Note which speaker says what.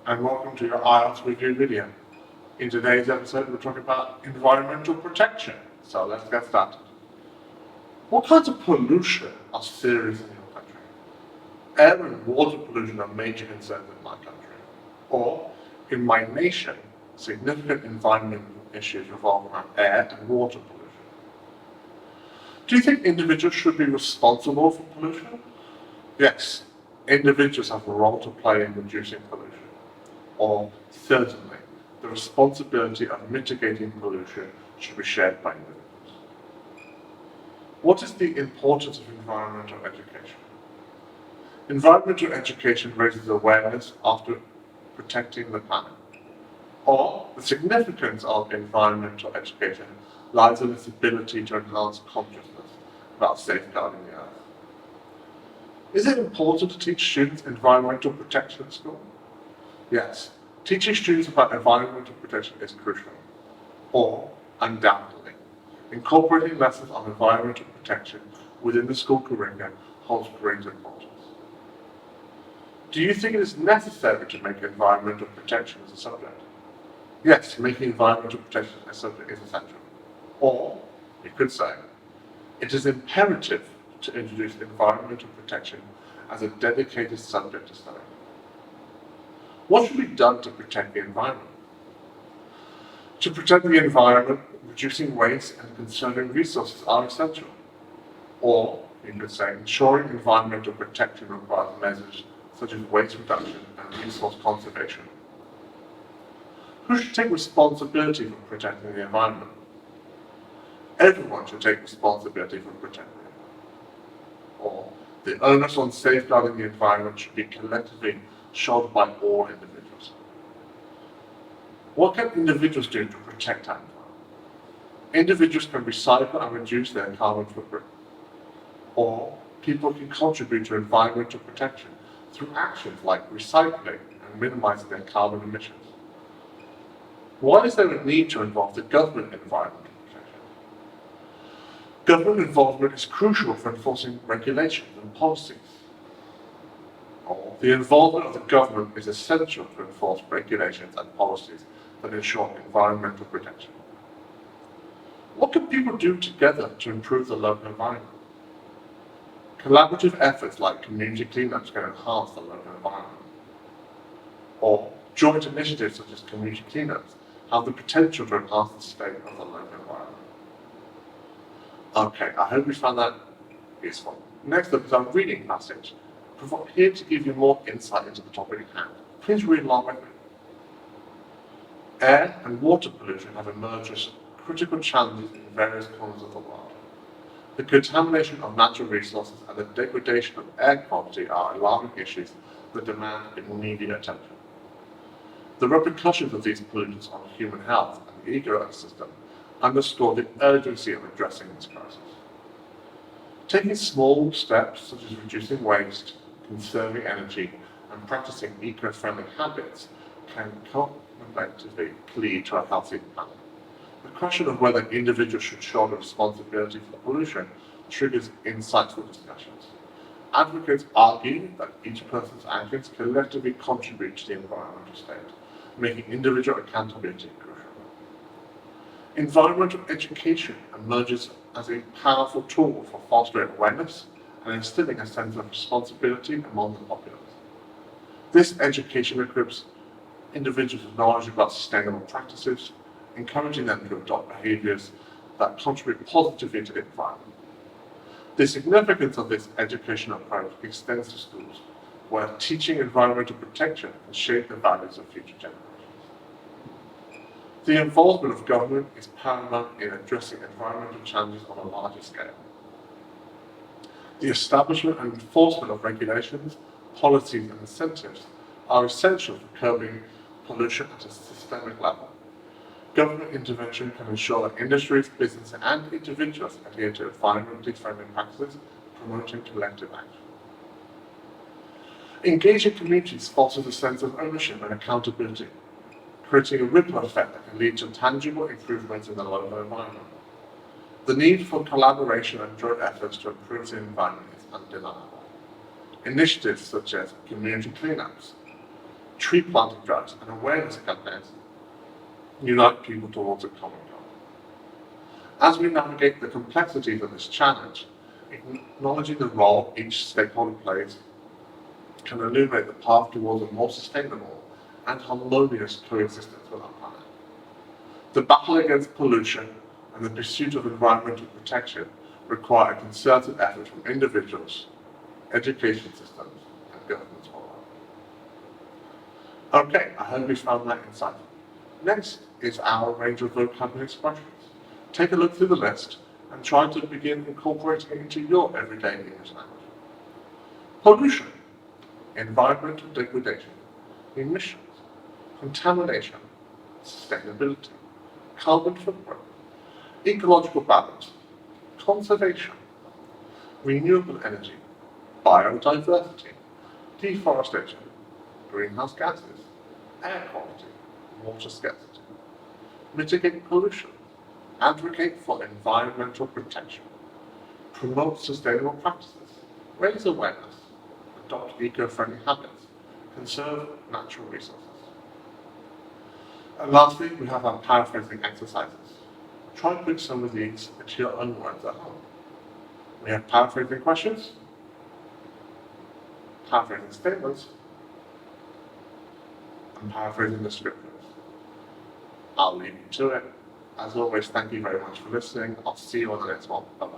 Speaker 1: and welcome to your IELTS review video. In today's episode, we're talking about environmental protection. So let's get started. What kinds of pollution are serious in your country? Air and water pollution are major concerns in my country. Or, in my nation, significant environmental issues revolve around air and water pollution. Do you think individuals should be responsible for pollution? Yes, individuals have a role to play in reducing pollution. Or, certainly, the responsibility of mitigating pollution should be shared by individuals. What is the importance of environmental education? Environmental education raises awareness after protecting the planet. Or, the significance of environmental education lies in its ability to enhance consciousness about safeguarding the earth. Is it important to teach students environmental protection at school? Yes, teaching students about environmental protection is crucial. Or, undoubtedly, incorporating lessons on environmental protection within the school curriculum holds great importance. Do you think it is necessary to make environmental protection as a subject? Yes, making environmental protection a subject is essential. Or, you could say, it is imperative to introduce environmental protection as a dedicated subject to study. What should be done to protect the environment? To protect the environment, reducing waste and conserving resources are essential. Or, you could say, ensuring environmental protection requires measures such as waste reduction and resource conservation. Who should take responsibility for protecting the environment? Everyone should take responsibility for protecting it. Or, the onus on safeguarding the environment should be collectively shouldered by all individuals. What can individuals do to protect our environment? Individuals can recycle and reduce their carbon footprint. Or, people can contribute to environmental protection through actions like recycling and minimizing their carbon emissions. Why is there a need to involve the government in environmental protection? Government involvement is crucial for enforcing regulations and policies. Or, the involvement of the government is essential to enforce regulations and policies that ensure environmental protection. What can people do together to improve the local environment? Collaborative efforts like community cleanups can enhance the local environment. Or, joint initiatives such as community cleanups have the potential to enhance the state of the local environment. Okay, I hope you found that useful. Next up is our reading passage, here to give you more insight into the topic at hand. Please read along with me. Air and water pollution have emerged as critical challenges in various corners of the world. The contamination of natural resources and the degradation of air quality are alarming issues that demand immediate attention. The repercussions of these pollutants on human health and the ecosystem underscore the urgency of addressing this crisis. Taking small steps such as reducing waste, conserving energy, and practicing eco-friendly habits can collectively lead to a healthy planet. The question of whether individuals should shoulder responsibility for pollution triggers insightful discussions. Advocates argue that each person's actions collectively contribute to the environmental state, making individual accountability crucial. Environmental education emerges as a powerful tool for fostering awareness and instilling a sense of responsibility among the populace. This education equips individuals with knowledge about sustainable practices, encouraging them to adopt behaviors that contribute positively to the environment. The significance of this educational approach extends to schools, where teaching environmental protection can shape the values of future generations. The involvement of government is paramount in addressing environmental challenges on a larger scale. The establishment and enforcement of regulations, policies, and incentives are essential for curbing pollution at a systemic level. Government intervention can ensure that industries, businesses, and individuals adhere to environmentally friendly practices, promoting collective action. Engaging communities fosters a sense of ownership and accountability, creating a ripple effect that can lead to tangible improvements in the local environment. The need for collaboration and joint efforts to improve the environment is undeniable. Initiatives such as community cleanups, tree planting drives, and awareness campaigns unite people towards a common goal. As we navigate the complexities of this challenge, acknowledging the role each stakeholder plays can illuminate the path towards a more sustainable and harmonious coexistence with our planet. The battle against pollution and the pursuit of environmental protection require a concerted effort from individuals, education systems, and governments worldwide. Okay, I hope you found that insightful. Next is our range of vocabulary expressions. Take a look through the list and try to begin incorporating it into your everyday English language. Pollution, environmental degradation, emissions, contamination, sustainability, carbon footprint, ecological balance, conservation, renewable energy, biodiversity, deforestation, greenhouse gases, air quality, water scarcity, mitigate pollution, advocate for environmental protection, promote sustainable practices, raise awareness, adopt eco-friendly habits, conserve natural resources. And lastly, we have our paraphrasing exercises. Try putting some of these into your own words at home. We have paraphrasing questions, paraphrasing statements, and paraphrasing descriptors. I'll leave you to it. As always, thank you very much for listening. I'll see you on the next one. Bye-bye.